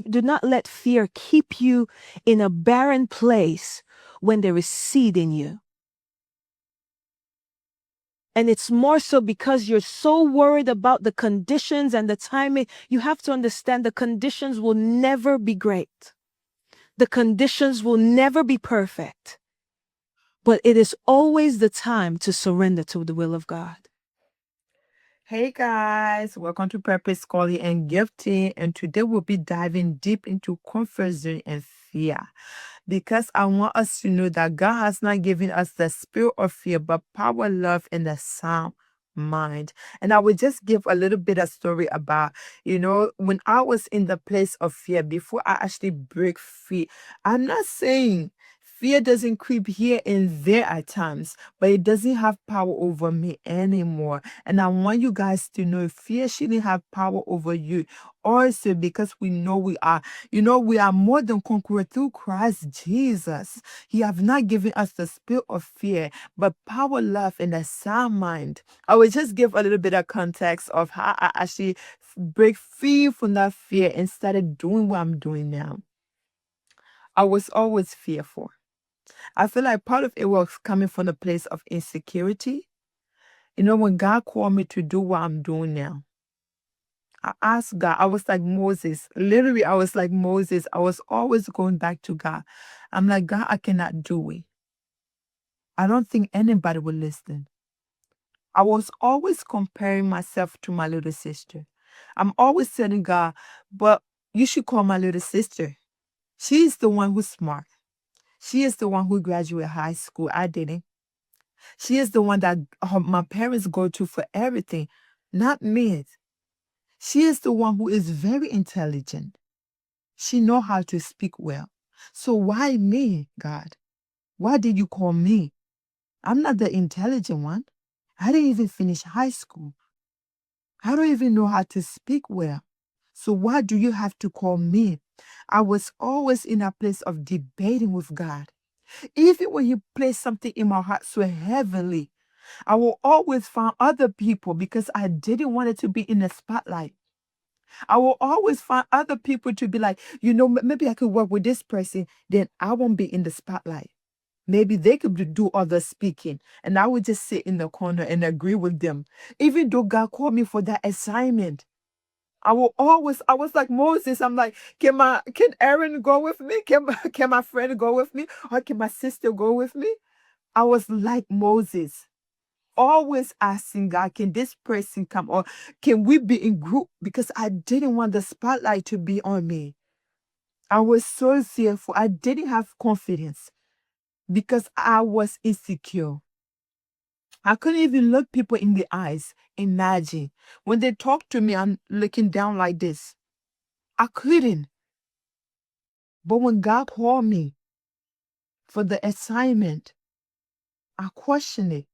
do not let fear keep you in a barren place when there is seed in you. And it's more so because you're so worried about the conditions and the timing. You have to understand the conditions will never be great. The conditions will never be perfect. But it is always the time to surrender to the will of God. Hey guys, welcome to Purpose Calling and Gifting, and today we'll be diving deep into comfort zone and fear, because I want us to know that God has not given us the spirit of fear, but power, love, and a sound mind. And I will just give a little bit of story about, when I was in the place of fear before I actually break free. I'm not saying fear doesn't creep here and there at times, but it doesn't have power over me anymore. And I want you guys to know fear shouldn't have power over you. Also, because we know we are more than conquerors through Christ Jesus. He have not given us the spirit of fear, but power, love, and a sound mind. I will just give a little bit of context of how I actually break free from that fear and started doing what I'm doing now. I was always fearful. I feel like part of it was coming from the place of insecurity. When God called me to do what I'm doing now, I asked God, I was like Moses. Literally, I was like Moses. I was always going back to God. I'm like, God, I cannot do it. I don't think anybody will listen. I was always comparing myself to my little sister. I'm always telling God, but you should call my little sister. She is the one who's smart. She is the one who graduated high school. I didn't. She is the one that my parents go to for everything, not me. She is the one who is very intelligent. She know how to speak well. So why me, God? Why did you call me? I'm not the intelligent one. I didn't even finish high school. I don't even know how to speak well. So why do you have to call me? I was always in a place of debating with God. Even when He placed something in my heart so heavily, I will always find other people because I didn't want it to be in the spotlight. I will always find other people to be like, maybe I could work with this person, then I won't be in the spotlight. Maybe they could do other speaking, and I would just sit in the corner and agree with them. Even though God called me for that assignment, I was like Moses. I'm like, can Aaron go with me? Can my friend go with me? Or can my sister go with me? I was like Moses, always asking God, can this person come, or can we be in group? Because I didn't want the spotlight to be on me. I was so fearful. I didn't have confidence because I was insecure. I couldn't even look people in the eyes. Imagine when they talk to me, I'm looking down like this. I couldn't. But when God called me for the assignment, I questioned it.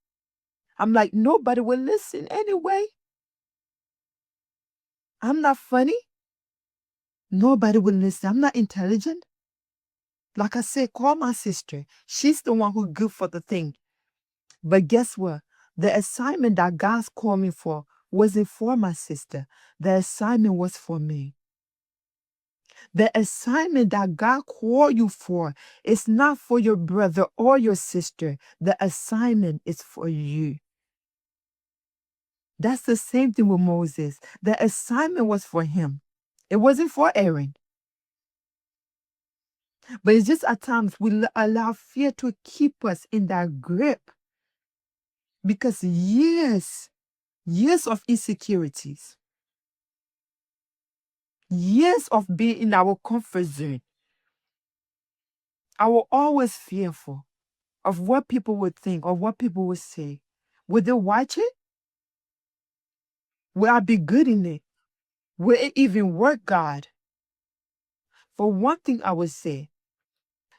I'm like, nobody will listen anyway. I'm not funny. Nobody will listen. I'm not intelligent. Like I said, call my sister. She's the one who's good for the thing. But guess what? The assignment that God's called me for wasn't for my sister. The assignment was for me. The assignment that God called you for is not for your brother or your sister. The assignment is for you. That's the same thing with Moses. The assignment was for him. It wasn't for Aaron. But it's just at times we allow fear to keep us in that grip. Because years of insecurities, years of being in our comfort zone, I will always fearful of what people would think or what people would say. Would they watch it? Will I be good in it? Will it even work, God? For one thing, I would say,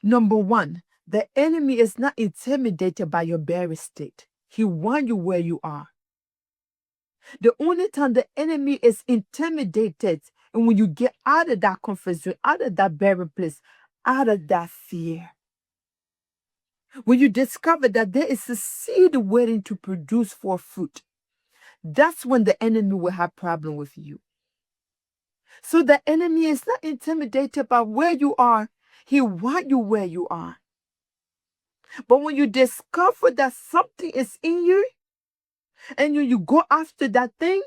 number one, the enemy is not intimidated by your barren state. He wants you where you are. The only time the enemy is intimidated and when you get out of that comfort zone, out of that barren place, out of that fear. When you discover that there is a seed waiting to produce for fruit, that's when the enemy will have problem with you. So the enemy is not intimidated by where you are. He wants you where you are. But when you discover that something is in you and you go after that thing,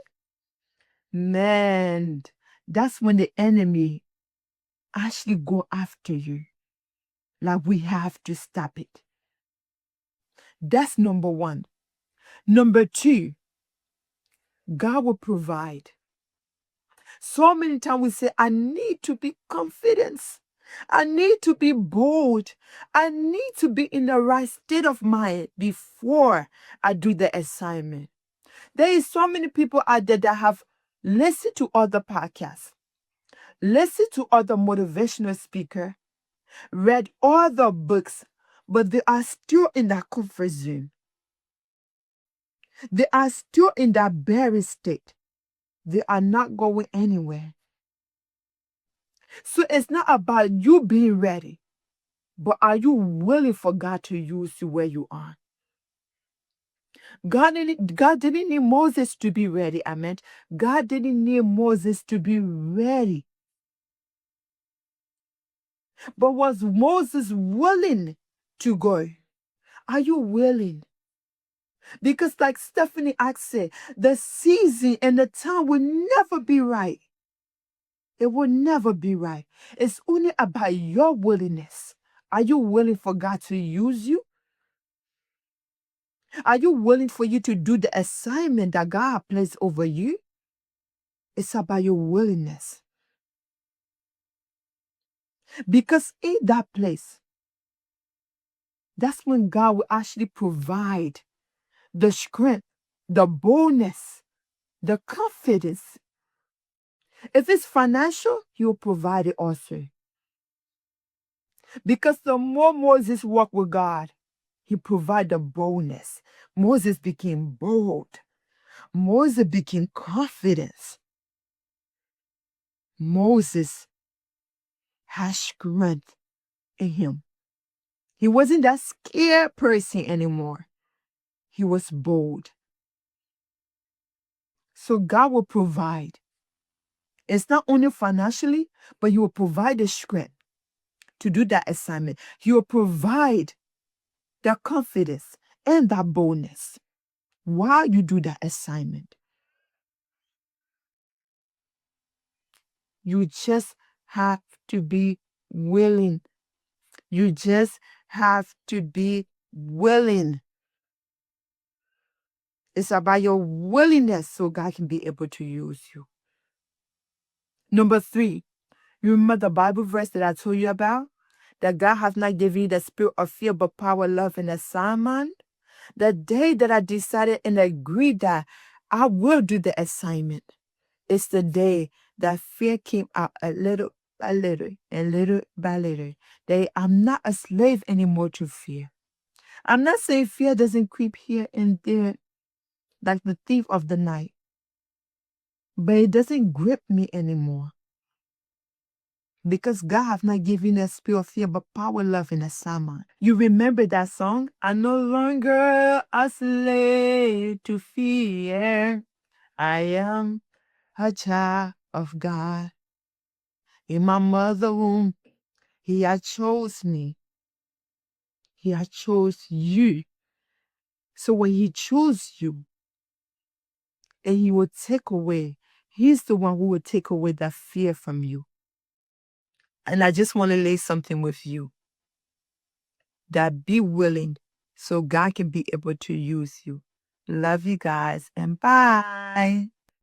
man, that's when the enemy actually go after you. Like, we have to stop it. That's number one. Number two, God will provide. So many times we say, I need to be confident. I need to be bold. I need to be in the right state of mind before I do the assignment. There is so many people out there that have listened to other podcasts, listened to other motivational speakers, read other books, but they are still in that comfort zone. They are still in that barren state. They are not going anywhere. So it's not about you being ready, but are you willing for God to use you where you are? God didn't need Moses to be ready. I meant God didn't need Moses to be ready. But was Moses willing to go? Are you willing? Because like Stephanie asked said, the season and the time will never be right. It will never be right. It's only about your willingness. Are you willing for God to use you? Are you willing for you to do the assignment that God placed over you? It's about your willingness. Because in that place, that's when God will actually provide the strength, the boldness, the confidence. If it's financial, He will provide it also. Because the more Moses walked with God, He provided the boldness. Moses became bold. Moses became confident. Moses had strength in him. He wasn't that scared person anymore. He was bold. So God will provide. It's not only financially, but He will provide the strength to do that assignment. He will provide the confidence and that boldness while you do that assignment. You just have to be willing. You just have to be willing. It's about your willingness so God can be able to use you. Number three, you remember the Bible verse that I told you about? That God has not given you the spirit of fear, but power, love, and a sound mind. The day that I decided and agreed that I will do the assignment, it's the day that fear came out a little by little and little by little. That I'm not a slave anymore to fear. I'm not saying fear doesn't creep here and there like the thief of the night, but it doesn't grip me anymore. Because God has not given us spirit of fear, but power, love, and a sound mind. You remember that song? I'm no longer a slave to fear. I am a child of God. In my mother's womb, He had chose me. He had chose you. So when He chose you, and He will take away, He's the one who will take away that fear from you. And I just want to lay something with you. That be willing so God can be able to use you. Love you guys and bye.